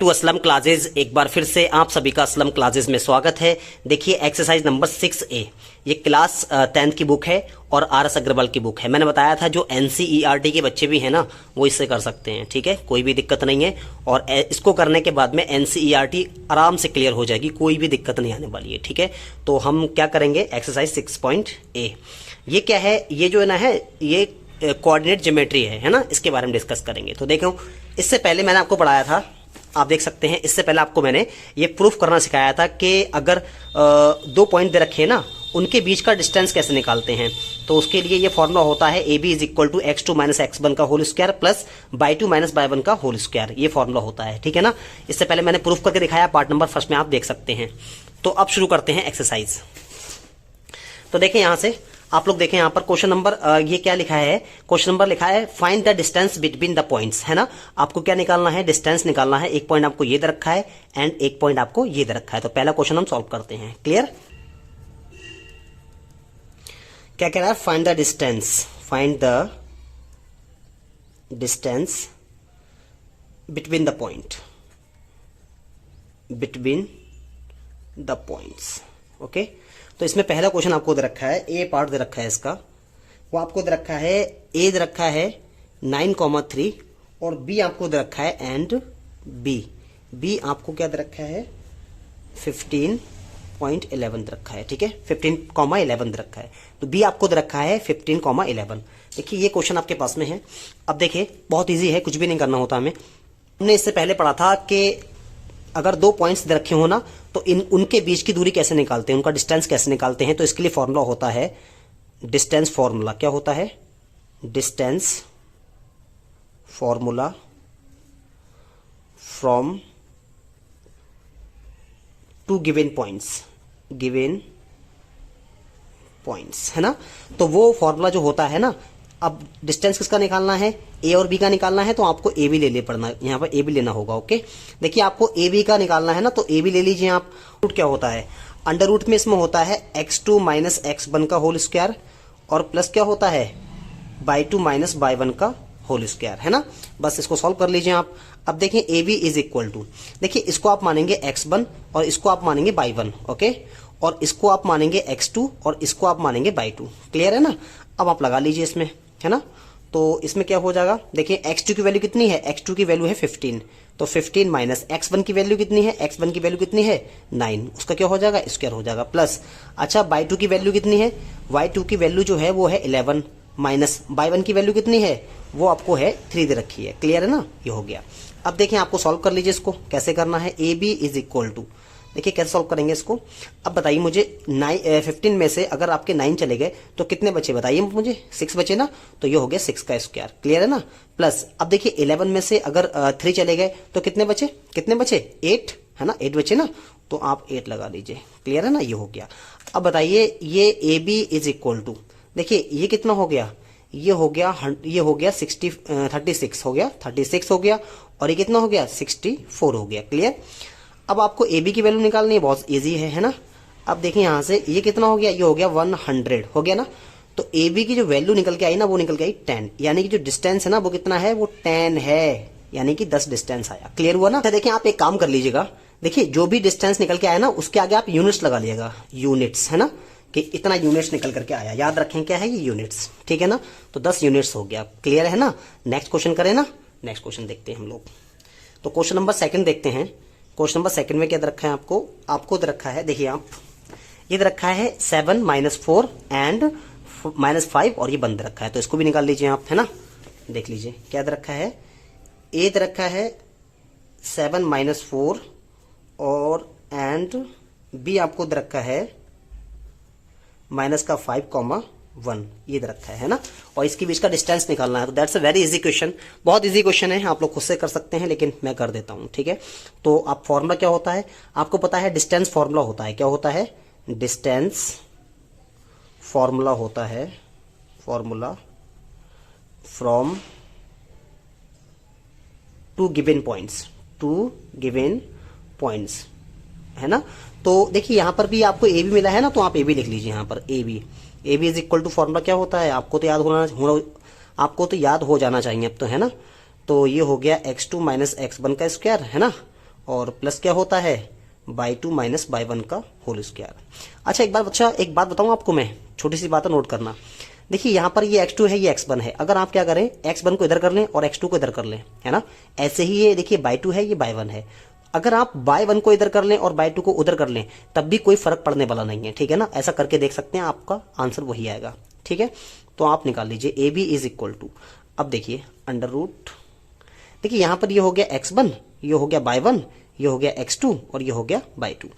To Aslam classes. एक बार फिर से आप सभी का असलम क्लासेज में स्वागत है। देखिए एक्सरसाइज नंबर 6A, ये क्लास 10th की बुक है और RS अग्रवाल की बुक है। मैंने बताया था जो NCERT के बच्चे भी हैं ना, वो इससे कर सकते हैं, ठीक है, कोई भी दिक्कत नहीं है। और इसको करने के बाद में NCERT आराम से क्लियर हो जाएगी, कोई भी दिक्कत नहीं आने वाली है, ठीक है। तो हम क्या करेंगे, एक्सरसाइज 6.A, ये क्या है, ये जो है ना है, ये कोऑर्डिनेट ज्योमेट्री है ना, इसके बारे में डिस्कस करेंगे। तो देखो, इससे पहले मैंने आपको पढ़ाया था, आप देख सकते हैं, इससे पहले आपको मैंने ये प्रूफ करना सिखाया था कि अगर दो पॉइंट दे रखे हैं ना, उनके बीच का डिस्टेंस कैसे निकालते हैं। तो उसके लिए ये फॉर्मूला होता है AB is equal to x2 minus x1 का whole square plus y2 minus y1 का होल स्क्वायर, ये फॉर्मूला होता है, ठीक है ना। इससे पहले मैंने प्रूफ करके दिखाया, पार्ट नंबर 1 में आप देख सकते हैं। तो अब शुरू करते हैं एक्सरसाइज। तो देखें यहां से, आप लोग देखें यहाँ पर क्वेश्चन नंबर, ये क्या लिखा है, क्वेश्चन नंबर लिखा है find the distance between the points, है ना। आपको क्या निकालना है, डिस्टेंस निकालना है। एक पॉइंट आपको ये दे रखा है एंड एक पॉइंट आपको ये दे रखा है। तो पहला क्वेश्चन हम सॉल्व करते हैं। क्लियर, क्या कह रहा है, find the distance between the points, okay. तो इसमें पहला क्वेश्चन आपको दे रखा है, ए पार्ट दे रखा है इसका, वो आपको दे रखा है, ए दे रखा है 9,3 और बी आपको दे रखा है एंड बी आपको क्या दे रखा है 15.11 दे रखा है, ठीक है, 15,11 दे रखा है। तो बी आपको दे रखा है 15,11। देखिए ये क्वेश्चन आपके पास में है। अब देखिए बहुत इजी है, कुछ भी नहीं करना होता हमें। हमने इससे पहले पढ़ा था कि अगर दो पॉइंट्स दे रखे हो ना, तो उनके बीच की दूरी कैसे निकालते हैं, उनका डिस्टेंस कैसे निकालते हैं। तो इसके लिए फॉर्मूला होता है डिस्टेंस फॉर्मूला। क्या होता है, distance formula from two given points, है ना। तो वो फॉर्मूला जो होता है ना, अब डिस्टेंस किसका निकालना है, ए और बी का निकालना है, तो आपको ए भी ले ले पड़ना, यहाँ पर ए भी लेना होगा, ओके। देखिए आपको ए बी का निकालना है ना, तो ए भी ले लीजिए आप। रूट क्या होता है, अंडर रूट में इसमें होता है x2 माइनस x1 का होल स्क्वायर और प्लस क्या होता है y2 माइनस y1 का होल स्क्वायर, है ना। बस इसको सॉल्व कर लीजिए आप। अब देखें A B is equal to, देखिए इसको आप मानेंगे x1 और इसको आप मानेंगे y1, ओके, और इसको आप मानेंगे x2 और इसको आप मानेंगे y2। क्लियर है ना। अब आप लगा लीजिए इसमें, है ना। तो इसमें क्या हो जाएगा, देखिए x2 की वैल्यू कितनी है, x2 की वैल्यू है 15, तो 15 माइनस x1 की वैल्यू कितनी है, x1 की वैल्यू कितनी है 9, उसका क्या हो जाएगा स्क्वायर हो जाएगा, प्लस अच्छा y2 की वैल्यू कितनी है, y2 की वैल्यू जो है वो है 11 माइनस y1 की वैल्यू कितनी है, वो आपको है 3 दे रखी है। क्लियर है ना, ये हो गया। अब देखिए आपको सॉल्व कर लीजिए इसको, कैसे करना है, A B is equal to, देखिए कैसे सॉल्व करेंगे इसको। अब बताइए मुझे 15 में से अगर आपके 9 चले गए तो कितने बचे, बताइए मुझे, 6 बचे ना, तो ये हो गया 6 का स्क्वायर। क्लियर है ना। प्लस अब देखिए 11 में से अगर 3 चले गए तो कितने बचे 8, है ना, 8 बचे ना, तो आप 8 लगा लीजिए। क्लियर है ना, ये हो गया। अब बताइए ये A B is equal to, देखिए ये कितना हो गया, ये हो गया 36 हो गया, 36 हो गया, और ये कितना हो गया 64 हो गया। क्लियर। अब आपको ए बी की वैल्यू निकालनी है, बहुत इजी है ना। अब देखिए यहां से ये कितना हो गया, ये हो गया 100 हो गया ना। तो ए बी की जो वैल्यू निकल के आई ना, वो निकल के आई 10, यानी कि जो डिस्टेंस है ना वो कितना है, वो 10 है, यानी कि 10 डिस्टेंस आया। क्लियर हुआ ना। देखिए आप एक काम कर लीजिएगा, देखिए जो भी डिस्टेंस निकल के आया ना, उसके आगे आप यूनिट्स लगा लिएगा, यूनिट्स, है ना, कि इतना यूनिट्स निकल करके आया, याद रखें क्या है ये यूनिट्स, ठीक है ना। तो 10 यूनिट्स हो गया। क्लियर है ना। नेक्स्ट क्वेश्चन करें ना, नेक्स्ट क्वेश्चन देखते हैं हम लोग। तो क्वेश्चन नंबर 2 देखते हैं। क्वेश्चन नंबर 2 में क्या दे रखा है आपको दे रखा है, देखिए आप, ये दे रखा है 7 माइनस 4 एंड माइनस 5 और ये बंद रखा है, तो इसको भी निकाल लीजिए आप, है ना। देख लीजिए क्या दे रखा है, ए दे रखा है 7 माइनस 4 और एंड बी आपको दे रखा है माइनस का 5,1, ये दे रखा है ना, और इसके बीच का डिस्टेंस निकालना है। तो that's a very easy question, बहुत इजी क्वेश्चन है, आप लोग खुद से कर सकते हैं, लेकिन मैं कर देता हूं, ठीक है। तो आप फॉर्मूला क्या होता है, आपको पता है डिस्टेंस फॉर्मूला होता है, क्या होता है, डिस्टेंस फॉर्मूला होता है, formula from two given points, है ना। तो देखिए यहां पर भी आपको ए बी मिला है ना, तो आप ए बी लिख लीजिए यहां पर, A B is equal to, formula क्या होता है आपको तो याद हो जाना चाहिए अब तो, है ना। तो ये हो गया x2 माइनस x1 का स्क्वायर, है ना, और प्लस क्या होता है by two minus by one का होल स्क्वायर। अच्छा एक बात बताऊं आपको मैं, छोटी सी बात नोट करना। देखिए यहाँ पर ये x2 है, ये x1 है, अगर आप क्या करें x1 को इधर कर लें और x2 को इधर कर लें, है ना, ऐसे ही ये देखिए बाई टू है, ये बाई वन है, अगर आप बाई वन को इधर कर लें और बाई टू को उधर कर लें तब भी कोई फर्क पड़ने वाला नहीं है, ठीक है ना। ऐसा करके देख सकते हैं, आपका आंसर वही आएगा, ठीक है। तो आप निकाल लीजिए A B is equal to, अब देखिए अंडर रूट, देखिए यहां पर ये हो गया x1, ये हो गया बाई वन, ये हो गया x2 और ये हो गया बाई टू।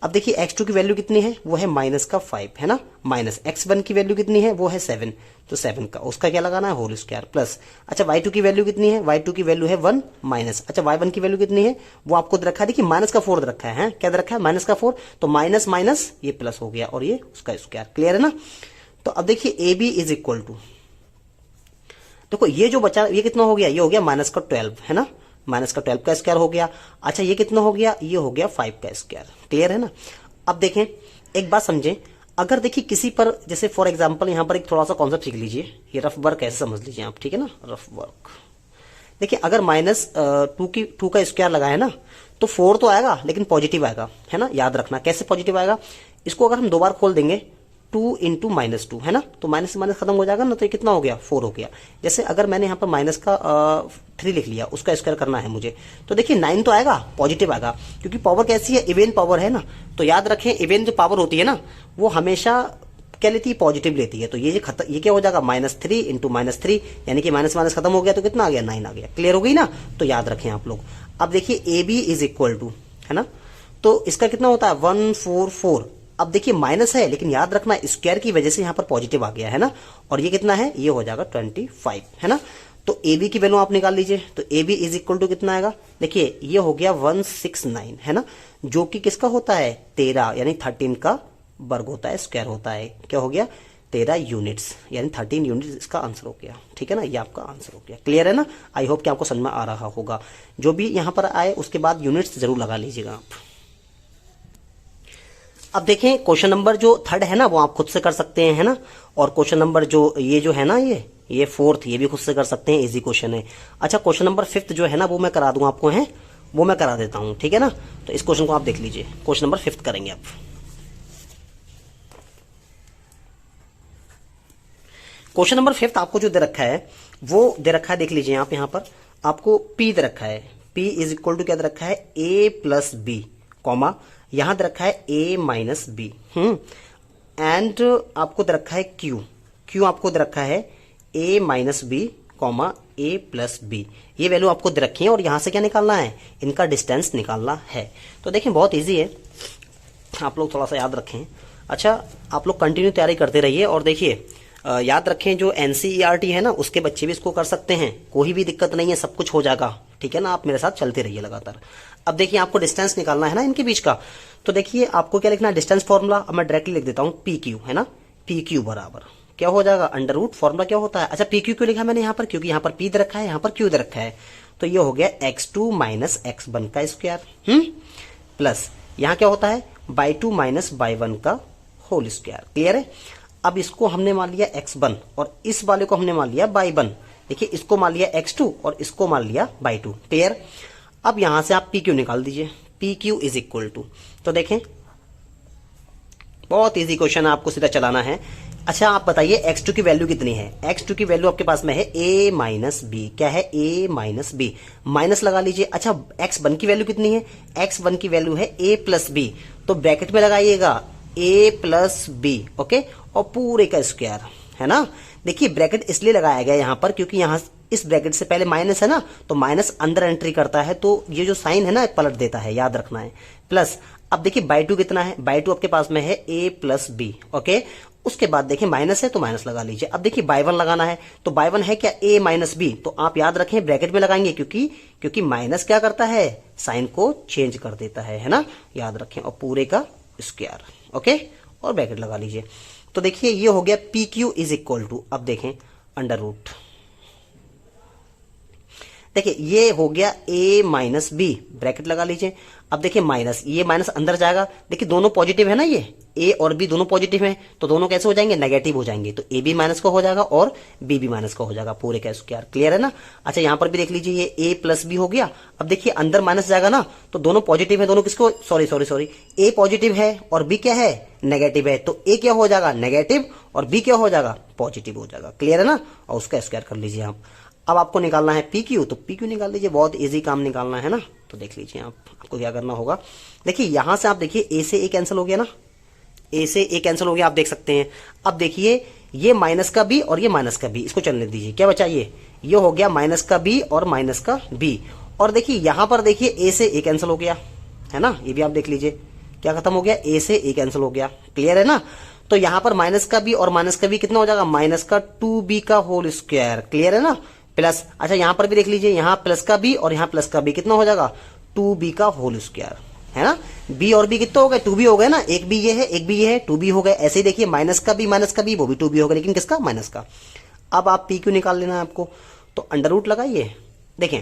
अब देखिए x2 की वैल्यू कितनी है, वो है माइनस का 5, है ना, माइनस x1 की वैल्यू कितनी है, वो है 7, तो 7 का उसका क्या लगाना है होल स्क्वायर प्लस। अच्छा y2 की वैल्यू कितनी है, y2 की वैल्यू है 1 माइनस, अच्छा y1 की वैल्यू कितनी है वो आपको दे रखा है, देखिए माइनस का 4 दे रखा है, क्या दे रखा है माइनस का 4, तो माइनस माइनस ये प्लस हो गया और ये उसका स्क्वायर, क्लियर है ना। तो अब देखिए A B is equal to, देखो ये जो बचा ये कितना हो गया, ये हो गया माइनस का 12, है ना, माइनस का 12 का स्क्वायर हो गया। अच्छा ये कितना हो गया, ये हो गया 5 का स्क्वायर, क्लियर है ना। अब देखें एक बात समझें, अगर देखिए किसी पर जैसे फॉर एग्जांपल यहाँ पर एक थोड़ा सा कॉन्सेप्ट सीख लीजिए, ये रफ वर्क ऐसे समझ लीजिए आप, ठीक है ना, रफ वर्क। देखिए अगर माइनस टू का स्क्वायर लगाए ना तो 4 तो आएगा लेकिन पॉजिटिव आएगा, है ना, याद रखना। कैसे पॉजिटिव आएगा, इसको अगर हम दो बार खोल देंगे 2 इंटू माइनस टू, है ना, तो माइनस से माइनस खत्म हो जाएगा ना, तो ये कितना हो गया 4 हो गया। जैसे अगर मैंने यहाँ पर माइनस का 3 लिख लिया, उसका स्क्वायर करना है मुझे, तो देखिए 9 तो आएगा, पॉजिटिव आएगा, क्योंकि पावर कैसी है इवेन पावर है ना। तो याद रखें इवेन जो पावर होती है ना वो हमेशा क्या लेती है, पॉजिटिव लेती है। तो ये क्या हो जाएगा -3 इंटू -3, यानी कि माइनस माइनस खत्म हो गया तो कितना आ गया 9 आ गया, क्लियर हो गई ना। तो याद रखें आप लोग। अब देखिए A B is equal to, है ना, तो इसका कितना होता है 144। अब देखिए माइनस है लेकिन याद रखना स्क्वायर की वजह से यहां पर पॉजिटिव आ गया, है ना, और ये कितना है, ये हो जाएगा 25, है ना। तो ए बी की वैल्यू आप निकाल लीजिए, तो A B is equal to कितना आएगा, देखिए ये हो गया 169, है ना, जो कि किसका होता है 13 यानी 13 का वर्ग होता है, स्क्वायर होता है, क्या हो गया 13 यूनिट्स यानी 13 यूनिट्स, इसका आंसर हो गया, ठीक है ना, ये आपका आंसर हो गया, क्लियर है ना। आई होप कि आपको समझ में आ रहा होगा। जो भी यहां पर आए उसके बाद यूनिट्स जरूर लगा लीजिएगा आप। अब देखें क्वेश्चन नंबर जो 3 है ना वो आप खुद से कर सकते हैं, है ना, और क्वेश्चन नंबर जो है ना ये 4th ये भी खुद से कर सकते हैं, इजी क्वेश्चन है। अच्छा क्वेश्चन नंबर 5th जो है ना वो मैं करा दूं आपको, है वो मैं करा देता हूं, ठीक है ना। तो इस क्वेश्चन को आप देख लीजिए, क्वेश्चन नंबर 5th करेंगे आप। क्वेश्चन नंबर 5th आपको जो दे रखा है वो दे रखा है, देख लीजिए आप, यहां पर आपको P दे रखा है, P इज इक्वल टू क्या दे रखा है A प्लस बी, कॉमा यहां दे रखा है A माइनस बी, एंड आपको दे रखा है Q आपको दे रखा है A minus B, comma A plus B, ये वैल्यू आपको दे रखी है और यहां से क्या निकालना है, इनका डिस्टेंस निकालना है। तो देखें बहुत इजी है, आप लोग थोड़ा सा याद रखें। अच्छा आप लोग कंटिन्यू तैयारी करते रहिए और देखिए याद रखें जो NCERT है ना उसके बच्चे भी इसको कर सकते हैं, कोई भी दिक्कत नहीं है, सब कुछ हो जाएगा, ठीक है ना। आप मेरे साथ चलते रहिए लगातार। अब देखिए आपको डिस्टेंस निकालना है ना इनके बीच का, तो देखिए आपको क्या लिखना है डिस्टेंस फॉर्मूला, अब मैं डायरेक्टली लिख देता हूं PQ, है ना, PQ बराबर क्या हो जाएगा अंडर रूट, फॉर्मूला क्या होता है। अच्छा PQ क्यों लिखा मैंने यहाँ पर, क्योंकि यहाँ पर P दे रखा है, यहाँ पर Q दे रखा है, तो ये हो गया x2 माइनस x1 का स्क्वायर, प्लस यहाँ क्या होता है बाई 2 माइनस बाई 1 का होल स्क्वायर, क्लियर है। अब इसको हमने मान लिया x1 और इस वाले को हमने मान लिया बाई 1, देखिए इसको मान लिया x2 और इसको मान लिया बाई 2, क्लियर। अब यहां से आप PQ निकाल दीजिए, PQ इज इक्वल टू, तो देखें बहुत इजी क्वेश्चन है, आपको सीधा चलाना है। अच्छा आप बताइए x2 की वैल्यू कितनी है, x2 की वैल्यू आपके पास में है A माइनस बी, क्या है A माइनस बी, माइनस लगा लीजिए। अच्छा x1 की वैल्यू कितनी है, x1 की वैल्यू है A प्लस बी, तो ब्रैकेट में लगाइएगा A प्लस बी, ओके, और पूरे का स्क्वायर, है ना। देखिए ब्रैकेट इसलिए लगाया गया यहां पर क्योंकि यहां इस ब्रैकेट से पहले माइनस है ना, तो माइनस अंदर एंट्री करता है तो ये जो साइन है ना पलट देता है, याद रखना है, प्लस। अब देखिए बाई 2 कितना है, बाई 2 आपके पास में है A प्लस बी, ओके। उसके बाद देखिए माइनस है तो माइनस लगा लीजिए। अब देखिए बाई 1 लगाना है, तो बाई 1 है क्या A माइनस बी, तो आप याद रखें ब्रैकेट में लगाएंगे क्योंकि माइनस क्या करता है साइन को चेंज कर देता है ना, याद रखें, और पूरे का स्क्वायर, ओके, और ब्रैकेट लगा लीजिए। तो देखिए ये हो गया PQ इज इक्वल टू, अब देखें अंडर रूट, देखिए ये हो गया a माइनस बी, ब्रैकेट लगा लीजिए। अब देखिए माइनस, ये माइनस अंदर जाएगा, देखिए दोनों पॉजिटिव है ना, ये a और b दोनों पॉजिटिव हैं, तो दोनों कैसे हो जाएंगे, नेगेटिव हो जाएंगे, तो a भी माइनस का हो जाएगा और b भी माइनस का हो जाएगा पूरे का स्क्वायर। क्लियर है ना। अच्छा यहां पर भी देख लीजिए, ये a प्लस बी हो गया। अब देखिए अंदर माइनस जाएगा ना, तो दोनों पॉजिटिव है, दोनों किसको, सॉरी a पॉजिटिव है और b क्या है, नेगेटिव है, तो a क्या हो जाएगा, नेगेटिव, और b क्या हो जाएगा, पॉजिटिव हो जाएगा। क्लियर है ना। और उसका स्क्वायर कर लीजिए आप। अब आपको निकालना है पी क्यू, तो पी क्यू निकाल लीजिए, बहुत इजी काम निकालना है ना। तो देख लीजिए आपको क्या करना होगा। देखिए यहां से आप देखिए ए से ए कैंसिल हो गया ना, ए से ए कैंसिल हो गया, आप देख सकते हैं। अब देखिए ये माइनस का बी और ये माइनस का बी, इसको चलने दीजिए, क्या बचा ये हो गया माइनस का बी और माइनस का बी। और देखिए यहां पर देखिए ए से ए कैंसिल हो गया है ना, ये भी आप देख लीजिए क्या खत्म हो गया, ए से ए कैंसिल हो गया। क्लियर है ना। तो यहां पर माइनस का बी और माइनस का बी कितना हो जाएगा, माइनस का 2b का होल स्क्वायर। क्लियर है ना। प्लस, अच्छा यहां पर भी देख लीजिए, यहां प्लस का बी और यहां प्लस का बी कितना हो जाएगा, 2b का होल स्क्वायर है ना। b और b कितना हो गए, 2b हो गए ना, एक b ये है एक b ये है, 2b हो गए। ऐसे ही देखिए माइनस का b वो भी 2b हो गया, लेकिन किसका, माइनस का। अब आप पी क्यू निकाल लेना है आपको, तो अंडर रूट लगाइए। देखें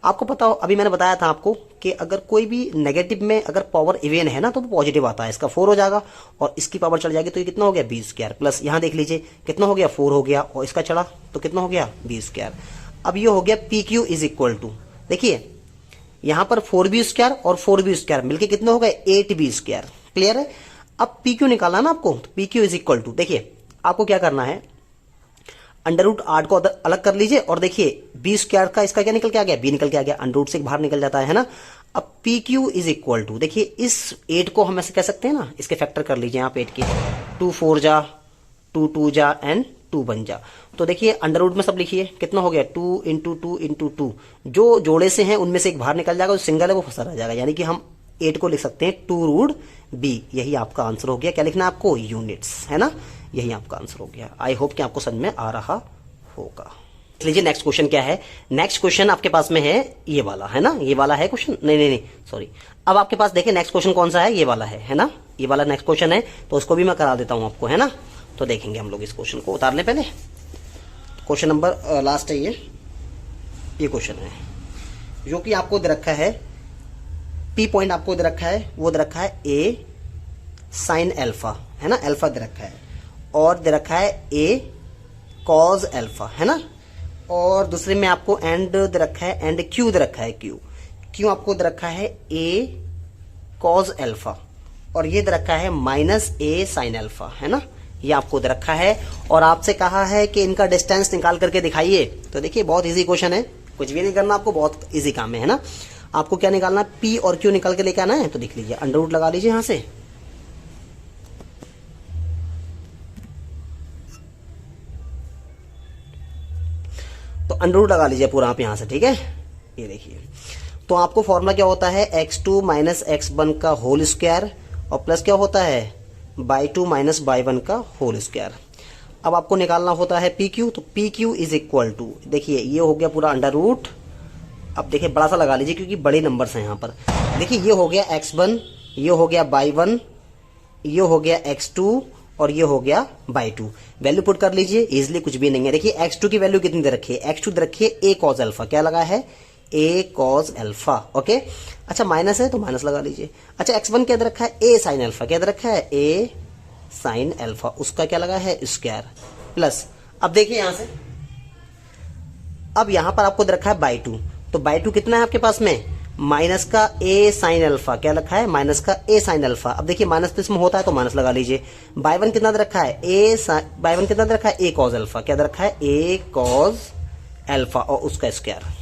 आपको पता हो, अभी मैंने बताया था आपको कि अगर कोई भी नेगेटिव में अगर पावर इवन है ना, तो वो पॉजिटिव आता है, इसका 4 हो जाएगा और इसकी पावर चढ़ जाएगी, तो ये कितना हो गया, बी स्क्वायर। प्लस यहां देख लीजिए कितना हो गया, 4 हो गया, और इसका चढ़ा तो कितना हो गया, बी स्क्वायर। अब ये हो गया P Q is equal to, देखिए यहां पर 4b स्क्वायर और 4b स्क्वायर मिलके कितने हो गए, 8b स्क्वायर। क्लियर है। अब पी क्यू निकालना ना आपको, तो P Q is equal to, देखिए आपको क्या करना है, अंडर रूट 8 को अलग कर लीजिए, और देखिए बी स्क्वायर का इसका क्या निकल के आ गया, बी निकल के आ गया, अंडर रूट से बाहर निकल जाता है ना। अब P Q is equal to, देखिए इस 8 को हम ऐसे कह सकते हैं ना, इसके फैक्टर कर लीजिए आप 8 के, 2 4 जा, 2 2 जा एंड 2 बन जा। तो देखिए अंडर रूट में सब लिखिए, कितना हो गया, 2 इंटू 2 इंटू 2, जो जोड़े से हैं उनमें से एक बाहर निकल जाएगा, जो सिंगल है वो फंसा रह जाएगा, यानी कि हम 8 को लिख सकते हैं 2 रूट बी। यही आपका आंसर हो गया। क्या लिखना है आपको, यूनिट्स है ना, यही आपका आंसर हो गया। आई होप कि आपको समझ में आ रहा होगा। लीजिए नेक्स्ट क्वेश्चन क्या है। नेक्स्ट क्वेश्चन आपके पास में है ये वाला, है ना, ये वाला है क्वेश्चन, नहीं सॉरी। अब आपके पास देखिए नेक्स्ट क्वेश्चन कौन सा है, ये वाला है ना, ये वाला नेक्स्ट क्वेश्चन है, तो उसको भी मैं करा देता हूं आपको, है ना। तो देखेंगे हम लोग इस क्वेश्चन को, उतार लें पहले। क्वेश्चन नंबर लास्ट है ये क्वेश्चन है जो कि आपको दे रखा है, पी पॉइंट आपको दे रखा है, वो दे रखा है ए साइन एल्फा, है ना, एल्फा दे रखा है, और दे रखा है ए कॉज एल्फा, है ना, और दूसरे में आपको एंड दे रखा है, एंड क्यू दे रखा है, क्यू आपको दे रखा है ए कॉज एल्फा, और ये दे रखा है माइनस ए साइन एल्फा, है ना, ये आपको दे रखा है। और आपसे कहा है कि इनका डिस्टेंस निकाल करके दिखाइए। तो देखिए बहुत इजी क्वेश्चन है, कुछ भी नहीं करना आपको, बहुत इजी काम है ना। आपको क्या निकालना है, पी और क्यू निकाल के लेके आना है। तो देख लीजिए अंडर रूट लगा लीजिए यहां से, तो अंडर रूट लगा लीजिए पूरा आप यहां से, ठीक है। ये देखिए, तो आपको फॉर्मूला क्या होता है, x2 माइनस x1 का होल स्क्वायर, और प्लस क्या होता है, y2 माइनस y1 का होल स्क्वायर। अब आपको निकालना होता है पी क्यू, तो P Q is equal to, देखिए ये हो गया पूरा अंडर रूट। अब देखिए बड़ा सा लगा लीजिए क्योंकि बड़े नंबर्स हैं यहाँ पर। देखिए ये हो गया x1, ये हो गया y1, ये हो गया x2, और ये हो गया y2। वैल्यू पुट कर लीजिए इजिली, कुछ भी नहीं है। देखिए x2 की वैल्यू कितनी दे रखी है, x2 दे रखी है a cos अल्फा, क्या लगा है, a cos अल्फा, ओके। अच्छा माइनस है तो माइनस लगा लीजिए। अच्छा x1 क्या दे रखा है, a sin अल्फा, क्या दे रखा है, a sin अल्फा, उसका क्या लगा है, स्क्वायर। प्लस अब देखिए यहां से, अब यहां पर आपको दे रखा है y2, तो y2 कितना है आपके पास में, माइनस का a sin अल्फा, क्या रखा है, माइनस का a sin अल्फा। अब देखिए माइनस तो इसमें होता है तो माइनस लगा लीजिए। y1 कितना दे रखा है, y1 कितना दे रखा है, a cos अल्फा, क्या दे रखा है, a cos अल्फा, और उसका स्क्वायर।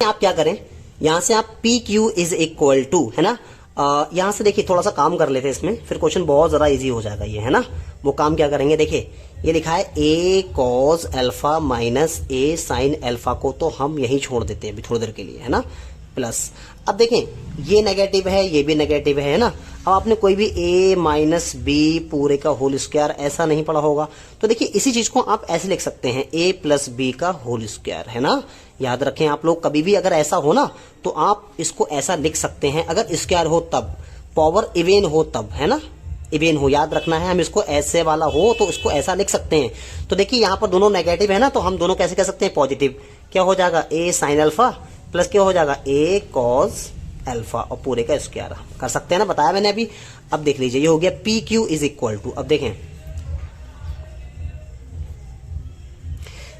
आप क्या करें, यहां से आप P Q is equal to, है ना, यहां से देखिए थोड़ा सा काम कर लेते हैं इसमें, फिर क्वेश्चन बहुत ज्यादा इजी हो जाएगा ये, है ना। वो काम क्या करेंगे, देखिए ये लिखा है a cos alpha minus a sin alpha को तो हम यही छोड़ देते हैं अभी थोड़ी देर के लिए, है ना। प्लस अब देखें ये नेगेटिव है, ये भी नेगेटिव है ना। अब आपने कोई भी a माइनस बी पूरे का होल स्क्वायर ऐसा नहीं पढ़ा होगा, तो देखिए इसी चीज को आप ऐसे लिख सकते हैं, a प्लस बी का होल स्क्वायर, है ना। याद रखें आप लोग, कभी भी अगर ऐसा हो ना तो आप इसको ऐसा लिख सकते हैं, अगर स्क्वायर हो तब, पावर इवन हो तब, है ना। इवन हो, याद रखना है, हम इसको ऐसे वाला हो तो इसको ऐसा लिख सकते हैं। तो देखिए यहाँ पर दोनों नेगेटिव है ना, तो हम दोनों कैसे कह सकते हैं, पॉजिटिव। क्या हो जाएगा, ए साइन अल्फा प्लस क्या हो जाएगा, ए कॉस अल्फा और पूरे का स्क्वायर। कर सकते हैं ना, बताया मैंने अभी। अब देख लीजिए ये हो गया P Q is equal to, अब देखें,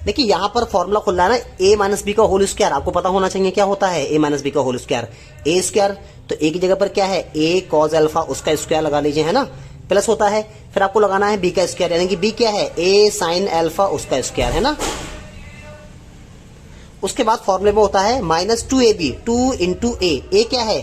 देखिए यहां पर फॉर्मूला खुल रहा है ना, ए माइनस बी का होल स्क्वायर। आपको पता होना चाहिए क्या होता है ए माइनस बी का होल स्क्वायर, ए स्क्वायर। तो ए की जगह पर क्या है, ए कॉस अल्फा, उसका स्क्वायर लगा लीजिए, है ना, प्लस होता है। फिर आपको लगाना है बी का स्क्वायर, यानी कि बी क्या है, ए साइन अल्फा, उसका स्क्वायर, है ना। उसके बाद फॉर्मूले में होता है माइनस 2ab, 2 इंटू ए क्या है,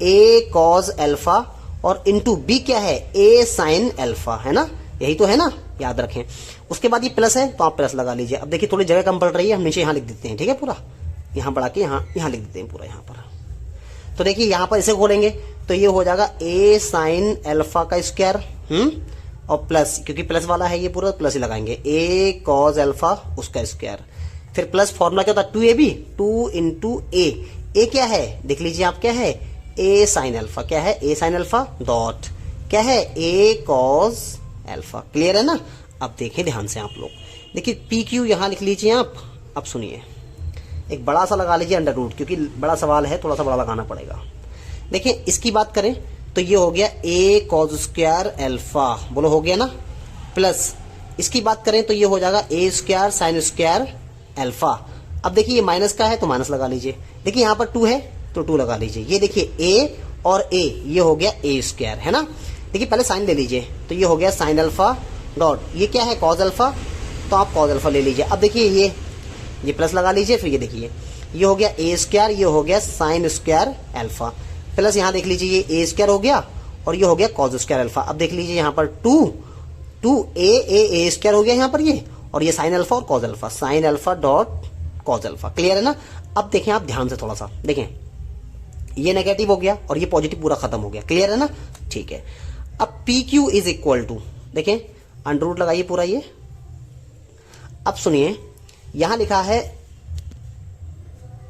ए कॉस अल्फा, और इंटू बी क्या है, ए साइन अल्फा, है ना, यही तो है ना, याद रखें। उसके बाद ये प्लस है तो आप प्लस लगा लीजिए। अब देखिए थोड़ी जगह कम पड़ रही है, हम नीचे यहां लिख देते हैं, ठीक है, पूरा यहां बढ़ा के यहां लिख देते हैं पूरा यहां पर। तो देखिए यहां पर इसे खोलेंगे तो ये हो जाएगा ए साइन अल्फा का स्क्वायर, और प्लस, क्योंकि प्लस वाला है ये पूरा प्लस ही लगाएंगे, ए कॉस अल्फा उसका स्क्वायर। फिर प्लस फॉर्मूला क्या होता है, 2ab, 2 इंटू ए क्या है, देख लीजिए आप, क्या है, ए साइन अल्फा, क्या है, ए साइन अल्फा डॉट क्या है, ए कॉस अल्फा। क्लियर है ना। अब देखें ध्यान से आप लोग, देखिए पी क्यू यहां लिख लीजिए आप। अब सुनिए, एक बड़ा सा लगा लीजिए अंडर रूट, क्योंकि बड़ा सवाल है, थोड़ा सा बड़ा लगाना पड़ेगा। देखिए इसकी बात करें तो ये हो गया ए कॉस स्क्वायर अल्फा, बोलो हो गया ना, प्लस इसकी बात करें तो ये हो जाएगा ए स्क्वायर साइन स्क्वायर अल्फा। अब देखिए ये माइनस का है तो माइनस लगा लीजिए, देखिए यहां पर 2 है तो 2 लगा लीजिए। ये देखिए ए और ए, ये हो गया ए स्क्वायर, है ना। देखिए पहले साइन ले लीजिए, तो ये हो गया साइन अल्फा डॉट, ये क्या है, कॉस अल्फा, तो आप कॉस अल्फा ले लीजिए। अब देखिए ये प्लस लगा लीजिए, फिर ये देखिए ये हो गया ए स्क्वायर, ये हो गया साइन स्क्वायर अल्फा, प्लस यहां देख लीजिए ये ए स्क्वायर हो गया और ये हो गया कॉस स्क्वायर अल्फा। अब देख लीजिए यहां पर 2 ए स्क्वायर हो गया यहां पर ये, और ये साइन अल्फा और cos alpha, sine alpha dot cos alpha. Clear है ना। अब देखें आप ध्यान से थोड़ा सा देखें, ये नेगेटिव हो गया और ये पॉजिटिव पूरा खत्म हो गया। क्लियर है ना, ठीक है। अब P Q is equal to, देखें अंडर रूट लगाइए पूरा ये। अब सुनिए यहां लिखा है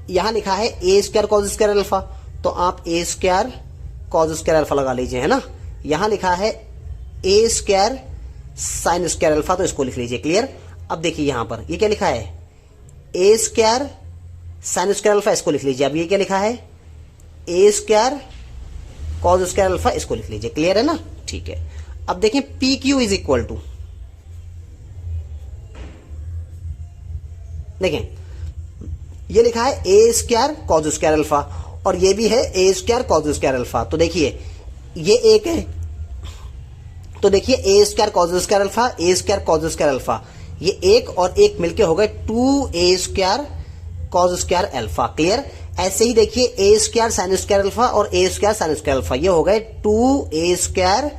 A square cos square alpha, तो आप A square cos square alpha लगा लीजिए, है ना। यहां लिखा है A square sine square alpha, तो इसको लिख लीजिए। क्लियर। अब देखिए यहां पर ये क्या लिखा है, A square sine square alpha, इसको लिख लीजिए। अब ये क्या लिखा है, A square cos square alpha, इसको लिख लीजिए। क्लियर है ना, ठीक है। अब देखें P Q is equal to, देखें ये लिखा है A square cos square alpha, और ये भी है A square cos square alpha. तो देखिए ये एक है, तो देखिए A square cos square alpha, A square cos square alpha, ये एक और एक मिलके हो गए 2a square cos square alpha. Clear. ऐसे ही देखिए A square sine square alpha और A square sine square alpha, ये हो गए 2a square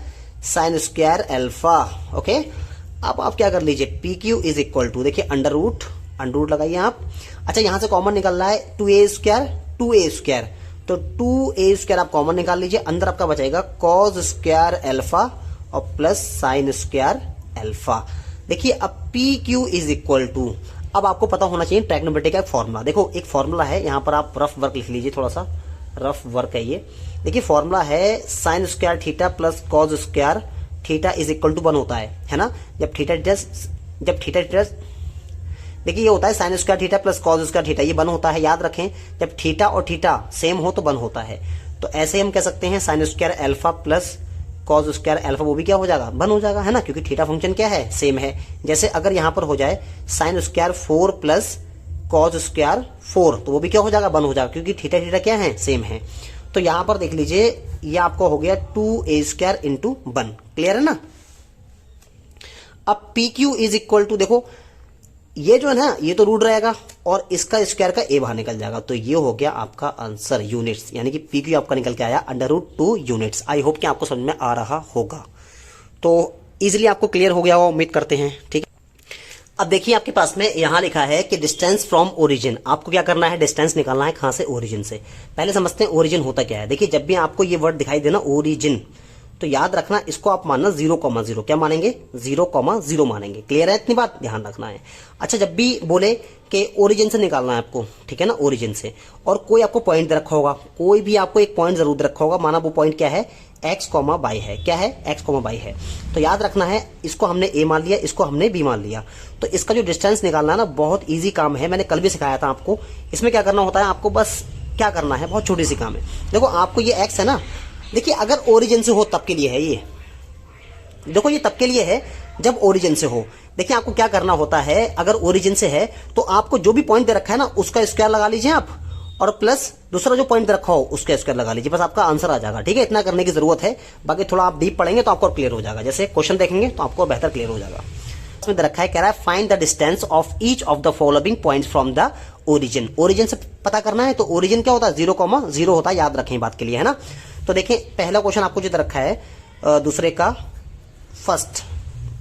sine square alpha. Okay. अब आप क्या कर लीजिए, P Q is equal to, देखिए अंडर रूट लगाइए आप। अच्छा यहां से कॉमन निकल रहा है 2a स्क्वायर, तो 2a स्क्वायर आप कॉमन निकाल लीजिए, अंदर आपका बचेगा कॉस स्क्वायर अल्फा और प्लस साइन स्क्वायर अल्फा। देखिए अब P Q is equal to, अब आपको पता होना चाहिए ट्रिग्नोमेट्री का एक फॉर्मूला। देखो एक फॉर्मूला है, यहां पर आप रफ वर्क लिख लीजिए, थोड़ा सा रफ वर्क है ये। देखिए फॉर्मूला है sine square theta plus cos square theta is equal to 1 होता है ना। जब थीटा देखिए ये होता है sine square theta plus cos square theta, ये 1 होता है, याद रखें। जब थीटा और थीटा सेम हो तो 1 होता है। तो ऐसे हम कह सकते हैं sign square alpha plus cos square alpha, वो भी क्या हो जाएगा, 1 हो जाएगा, है ना, क्योंकि थीटा फंक्शन क्या है, सेम है। जैसे अगर यहां पर हो जाए sine square 4 plus cos square 4, तो वो भी क्या हो जाएगा, 1 हो जाएगा, क्योंकि थीटा थीटा क्या है, सेम है। तो यहां पर देख लीजिए ये आपको हो गया 2a स्क्वायर इंटू 1। क्लियर है ना। अब P Q is equal to, देखो ये जो है ना, ये तो रूट रहेगा और इसका स्क्वायर का ए बाहर निकल जाएगा, तो ये हो गया आपका आंसर यूनिट्स, यानी कि पी क्यू आपका निकल के आया √2 यूनिट्स। आई होप कि आपको समझ में आ रहा होगा, तो इजीली आपको क्लियर हो गया होगा, उम्मीद करते हैं। ठीक है। अब देखिए आपके पास में यहां लिखा है कि डिस्टेंस फ्रॉम ओरिजिन, आपको क्या करना है, डिस्टेंस निकालना है कहां से, ओरिजिन से। पहले समझते हैं ओरिजिन होता क्या है। देखिए जब भी आपको ये वर्ड दिखाई देना ओरिजिन, तो याद रखना इसको आप मानना 0,0, क्या मानेंगे 0,0 मानेंगे। क्लियर है, इतनी बात ध्यान रखना है। अच्छा, जब भी बोले कि ओरिजिन से निकालना है आपको, ठीक है ना, ओरिजिन से, और कोई आपको पॉइंट दे रखा होगा, कोई भी आपको एक पॉइंट जरूर दे रखा होगा, माना वो पॉइंट क्या है x, y है, क्या है x, y है, तो याद रखना है इसको हमने a मान लिया, इसको हमने b मान लिया, तो इसका जो डिस्टेंस निकालना है ना बहुत इजी काम है, मैंने कल भी सिखाया था आपको। इसमें क्या करना होता है, आपको बस क्या करना है, बहुत छोटी सी काम है। देखो आपको ये x है ना, देखिए अगर ओरिजिन से हो तब के लिए है ये, देखो ये तब के लिए है जब ओरिजिन से हो। देखिए आपको क्या करना होता है, अगर ओरिजिन से है तो आपको जो भी पॉइंट दे रखा है ना उसका स्क्वायर लगा लीजिए आप, और प्लस दूसरा जो पॉइंट रखा हो उसका स्क्वायर लगा लीजिए, बस आपका आंसर आ जाएगा। ठीक है, इतना करने की जरूरत है, बाकी थोड़ा आप डीप पढ़ेंगे तो आपको क्लियर हो जाएगा, जैसे क्वेश्चन देखेंगे तो आपको बेहतर क्लियर हो जाएगा। इसमें रखा है, कह रहा है find the distance of each of the following points from the origin. Origin से पता करना है, तो ओरिजिन क्या होता है 0,0 होता है, याद रखें बात के लिए, है ना। तो देखें पहला क्वेश्चन आपको जो रखा है दूसरे का फर्स्ट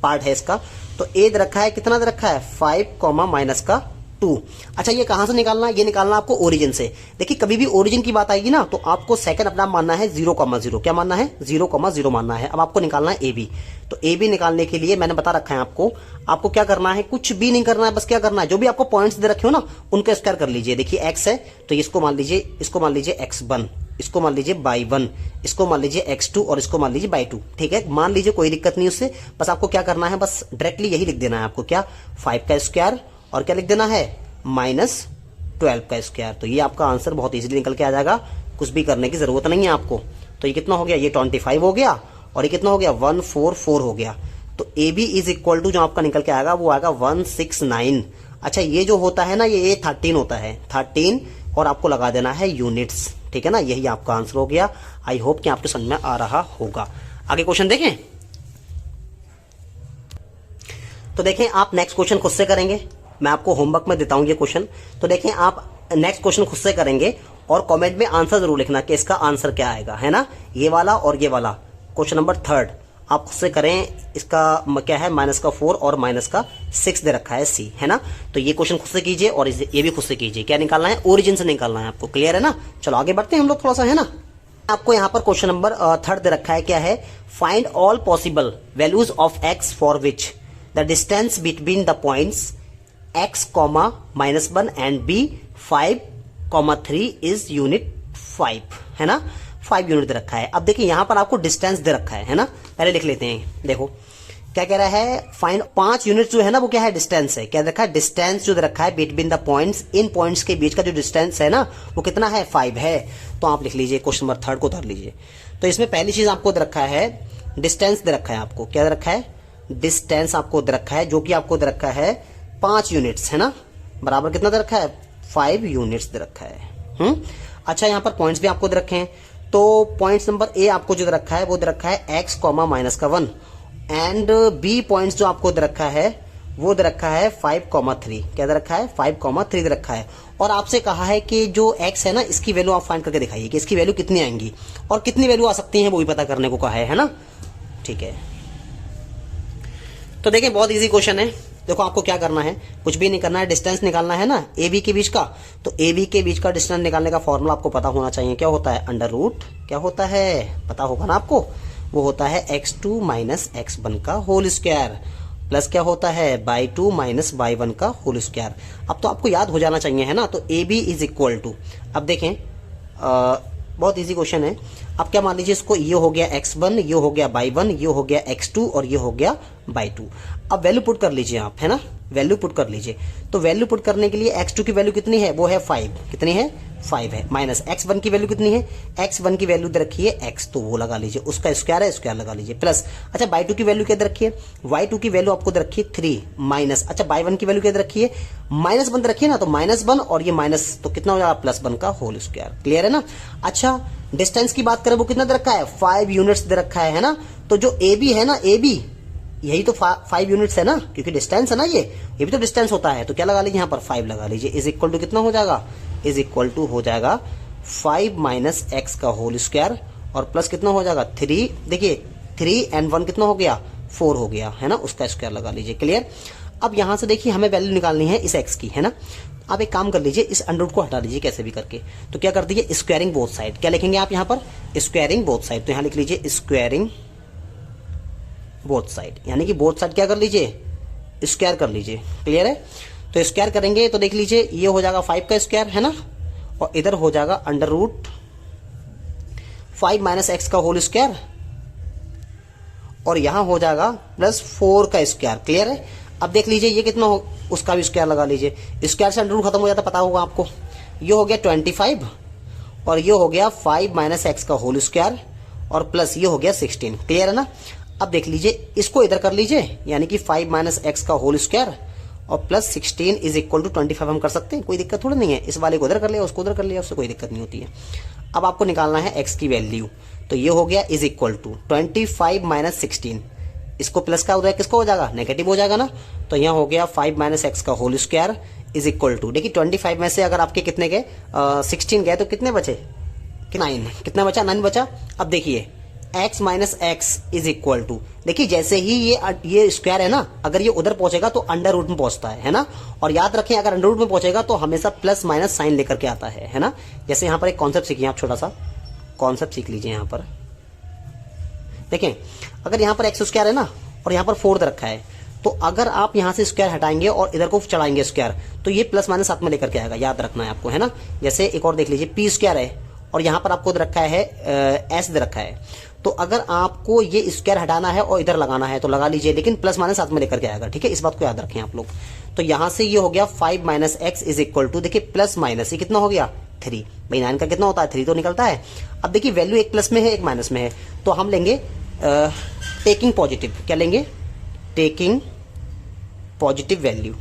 पार्ट है इसका, तो ए दे रखा है, कितना दे रखा है 5, -2। अच्छा ये कहां से निकालना है, ये निकालना आपको ओरिजिन से। देखिए कभी भी ओरिजिन की बात आएगी ना तो आपको सेकंड अपना मानना है 0,0, क्या मानना है 0,0 मानना है। अब आपको निकालना है ए बी, तो ए बी निकालने के लिए मैंने बता रखा है आपको क्या करना है, कुछ भी नहीं करना है, बस क्या करना है जो भी आपको पॉइंट्स दे रखे हो ना उनका स्क्वायर कर लीजिए। देखिए एक्स है तो इसको मान लीजिए x1, इसको मान लीजिए y1, इसको मान लीजिए x2 और इसको मान लीजिए y2। ठीक है, मान लीजिए कोई दिक्कत नहीं उससे, बस आपको क्या करना है, बस डायरेक्टली यही लिख देना है आपको, क्या 5 का स्क्वायर और क्या लिख देना है -12 का स्क्वायर। तो ये आपका आंसर बहुत इजीली निकल के आ जाएगा, कुछ भी करने की जरूरत नहीं है आपको। तो ये कितना हो गया, ये 25 हो गया और ये कितना हो गया 144 हो गया। तो A B is equal to जो आपका निकल के आएगा वो आएगा 169। अच्छा ये जो होता है ना ये 13 होता है, 13 और आपको लगा देना है यूनिट्स। ठीक है ना, यही आपका आंसर हो गया। आई होप कि आपको समझ में आ रहा होगा। आगे क्वेश्चन देखें, तो देखें आप नेक्स्ट क्वेश्चन खुद से करेंगे, मैं आपको होमवर्क में देता हूं ये क्वेश्चन। तो देखें आप नेक्स्ट क्वेश्चन खुद से करेंगे और कमेंट में आंसर जरूर लिखना कि इसका आंसर क्या आएगा, है ना। ये वाला और ये वाला क्वेश्चन नंबर 3 आप खुद से करें। इसका क्या है -4 और -6 दे रखा है सी, है ना। तो ये क्वेश्चन खुद से कीजिए और ये भी खुद से कीजिए। क्या निकालना है, ओरिजिन से निकालना है आपको। क्लियर है ना, चलो आगे बढ़ते हैं हम लोग थोड़ा सा, है ना। आपको यहाँ पर क्वेश्चन नंबर 3 दे रखा है, क्या है, find all possible values of x for which the distance between the points x, -1 and b 5,3 is unit 5, है ना। 5 यूनिट दे रखा है। अब देखिए यहां पर आपको डिस्टेंस दे रखा है ना, पहले लिख लेते हैं। देखो क्या कह रहा है, फाइंड 5 यूनिट जो है ना वो क्या है, डिस्टेंस है। क्या दे रखा है, डिस्टेंस जो दे रखा है between the points, in points के बीच का जो डिस्टेंस है ना वो कितना है 5 है। तो आप लिख लीजिए क्वेश्चन नंबर 3 को उतार लीजिए। तो इसमें पहली चीज आपको दे रखा है डिस्टेंस दे रखा है आपको, क्या दे रखा है, डिस्टेंस आपको दे रखा है, जो कि आपको दे रखा है 5 यूनिट्स, है ना। बराबर कितना दे रखा है 5 यूनिट्स दे रखा है। अच्छा यहाँ पर पॉइंट्स भी आपको दे रखे हैं। तो पॉइंट्स नंबर ए आपको जो दे रखा है वो दे रखा है x, -1 एंड बी पॉइंट्स जो आपको दे रखा है वो दे रखा है 5,3। क्या दे रखा है 5,3 दे रखा है। और आपसे कहा है कि जो x है ना इसकी वैल्यू आप फाइंड करके दिखाइए कि इसकी वैल्यू कितनी आएंगी और कितनी वैल्यू आ सकती है वो भी पता करने को कहा है ना। ठीक है, तो देखिए बहुत इजी क्वेश्चन है। देखो आपको क्या करना है, कुछ भी नहीं करना है, डिस्टेंस निकालना है ना ए बी के बीच का। तो ए बी के बीच का डिस्टेंस निकालने का फॉर्मूला आपको पता होना चाहिए। क्या होता है, √ क्या होता है पता होगा ना आपको, वो होता है x2 - x1 का होल स्क्वायर प्लस क्या होता है y2 - y1 का होल स्क्वायर। अब तो आपको याद हो जाना चाहिए, है ना। तो A B is equal to, अब देखें बहुत इजी क्वेश्चन है। अब क्या मान लीजिए, इसको ये हो गया x1, ये हो गया y1, ये हो गया x2 और ये हो गया y2। अब वैल्यू पुट कर लीजिए आप, है ना, वैल्यू पुट कर लीजिए। तो वैल्यू पुट करने के लिए x2 की वैल्यू कितनी है, वो है 5, कितनी है 5 है, माइनस x1 की वैल्यू कितनी है, x1 की वैल्यू दे रखी है x, तो वो लगा लीजिए, उसका स्क्वायर है, स्क्वायर लगा लीजिए, प्लस अच्छा y2 की वैल्यू क्या दे रखी है, y2 की वैल्यू आपको दे रखी है 3 माइनस अच्छा y1 की वैल्यू क्या दे रखी है -1 दे रखी है ना, तो -1 और ये माइनस तो कितना हो जाएगा +1 का होल स्क्वायर। क्लियर है ना। अच्छा डिस्टेंस की बात करें वो कितना दे रखा है 5 यूनिट्स दे रखा है ना। तो जो ए बी है ना, ए बी यही तो 5 यूनिट्स है ना, क्योंकि डिस्टेंस है ना ये भी तो डिस्टेंस होता है। तो क्या लगा लीजिए यहाँ पर 5 लगा लीजिए, इज इक्वल टू कितना हो जाएगा, इज इक्वल टू हो जाएगा 5 - x का होल स्क्वायर और प्लस कितना हो जाएगा 3, देखिए 3 and 1 कितना हो गया 4 हो गया, है ना, उसका स्क्वायर लगा लीजिए। क्लियर। अब यहां से देखिए हमें वैल्यू निकालनी है इस x की, है ना। आप एक काम कर लीजिए, इस अंडर को हटा लीजिए कैसे भी करके। तो क्या कर दीजिए स्क्वायरिंग बोथ साइड, क्या लिखेंगे आप यहाँ पर स्क्वायरिंग बोथ साइड। तो यहाँ लिख लीजिए स्क्वायरिंग बोथ साइड, यानी कि बोथ साइड क्या कर लीजिए, स्क्वायर कर लीजिए। क्लियर है? तो स्क्वायर करेंगे तो देख लीजिए ये हो जाएगा 5 का स्क्वायर है ना, और इधर हो जाएगा अंडर रूट 5 माइनस एक्स का होल स्क्वायर, और यहां हो जाएगा प्लस 4 का स्क्वायर। क्लियर है? अब देख लीजिए ये कितना हो, उसका भी स्क्वायर लगा लीजिए, स्क्वायर से अंडर रूट खत्म हो जाता, पता होगा आपको। ये हो गया 25 और ये हो गया 5 माइनस एक्स का होल स्क्वायर और प्लस ये हो गया 16। क्लियर है ना? अब देख लीजिए इसको इधर कर लीजिए, यानी कि 5 माइनस एक्स का होल स्क्वायर और प्लस 16 इज इक्वल टू 25 हम कर सकते हैं, कोई दिक्कत थोड़ा नहीं है। इस वाले को उधर कर लिया, उसको उधर कर लिया, उससे कोई दिक्कत नहीं होती है। अब आपको निकालना है एक्स की वैल्यू, तो ये हो गया इज इक्वल टू 25 माइनस 16, इसको प्लस का उधर किसको हो जाएगा, नेगेटिव हो जाएगा ना। तो यहाँ हो गया 5 माइनस एक्स का whole square is equal to, देखिए 25 में से अगर आपके कितने गए 16 गए तो कितने बचे, 9, कितना बचा, 9 बचा। अब देखिए x minus x is equal to, देखिए जैसे ही ये स्क्वायर है ना, अगर ये उधर पहुंचेगा तो अंडर रूट में पहुंचता है ना। और याद रखें अगर अंडर रूट में पहुंचेगा तो हमेशा प्लस माइनस साइन लेकर के आता है ना। जैसे यहां पर एक कॉन्सेप्ट सीखिए आप, छोटा सा कॉन्सेप्ट सीख लीजिए। यहां पर देखें, अगर यहां पर एक्स स्क्वायर है ना और यहां पर 4 दे रखा है, तो अगर आप यहां से स्क्वायर हटाएंगे और इधर को चढ़ाएंगे स्क्वायर, तो ये प्लस माइनस साथ में लेकर के आएगा, याद रखना है आपको है ना। जैसे एक और देख लीजिए, पी स्क्वायर है और यहां पर आपको दे रखा है एस दे रखा है, तो अगर आपको ये स्क्वायर हटाना है और इधर लगाना है तो लगा लीजिए, लेकिन प्लस माइनस साथ में लेकर के आएगा। ठीक है, इस बात को याद रखें आप लोग। तो यहां से ये हो गया 5 minus x is equal to, देखिए प्लस माइनस ये कितना हो गया 3, भाई 9 का कितना होता है 3 तो निकलता है। अब देखिए वैल्यू एक प्लस में है एक माइनस में है, तो हम लेंगे टेकिंग पॉजिटिव, क्या लेंगे, टेकिंग पॉजिटिव वैल्यू।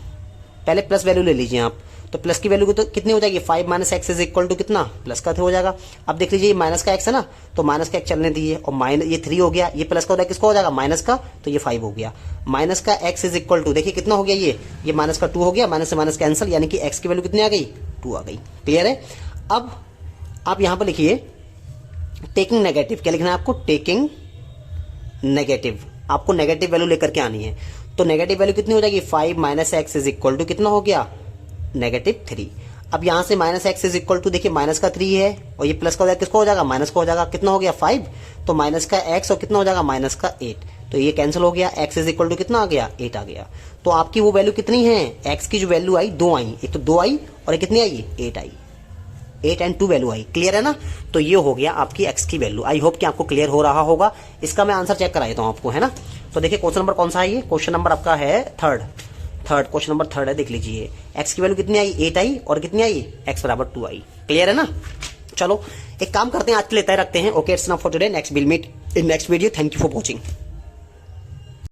पहले प्लस वैल्यू ले लीजिए आप, तो प्लस की वैल्यू तो कितनी हो जाएगी, 5 minus x is equal to कितना, प्लस का 3 हो जाएगा। अब देख लीजिए माइनस का एक्स है ना, तो माइनस का एक्स चलने दीजिए, और माइनस ये 3 हो गया, ये प्लस का हो जाएगा, किसका हो जाएगा, माइनस का, तो ये 5 हो गया। माइनस का एक्स इज इक्वल टू, देखिए कितना हो गया, ये माइनस का 2 हो गया, माइनस से माइनस कैंसिल, यानी कि एक्स की वैल्यू कितनी आ गई, 2 आ गई। क्लियर है? अब आप यहां पर लिखिए टेकिंग नेगेटिव, क्या लिखना है आपको, टेकिंग नेगेटिव, आपको नेगेटिव वैल्यू लेकर के आनी है। तो नेगेटिव वैल्यू कितनी हो जाएगी, 5 minus x is equal to कितना हो गया, -3। अब यहां से minus x is equal to, देखिए माइनस का 3 है और ये प्लस का हो जाएगा, किसको हो जाएगा, माइनस का हो जाएगा, कितना हो गया 5, तो माइनस का एक्स और कितना हो जाएगा, माइनस का 8, तो ये कैंसिल हो गया, एक्स इज इक्वल टू कितना आ गया, 8 आ गया। तो आपकी वो वैल्यू कितनी है, एक्स की जो वैल्यू आई 2 आई, एक तो 2 आई और कितनी आई, 8 आई, 8 एंड 2 वैल्यू आई। क्लियर है ना? तो ये हो गया आपकी एक्स की वैल्यू। आई होप कि आपको क्लियर हो रहा होगा। इसका मैं आंसर चेक करा देता हूं आपको, है ना। तो देखिए क्वेश्चन नंबर कौन सा है, ये क्वेश्चन नंबर आपका है थर्ड, क्वेश्चन नंबर 3 है, देख लीजिए एक्स की वैल्यू कितनी आई, 8 आई और कितनी आई, एक्स बराबर 2 आई। क्लियर है ना? चलो एक काम करते हैं, आज के लिए तय रखते हैं। Okay, it's now for today, next will meet in next video. Thank you for watching.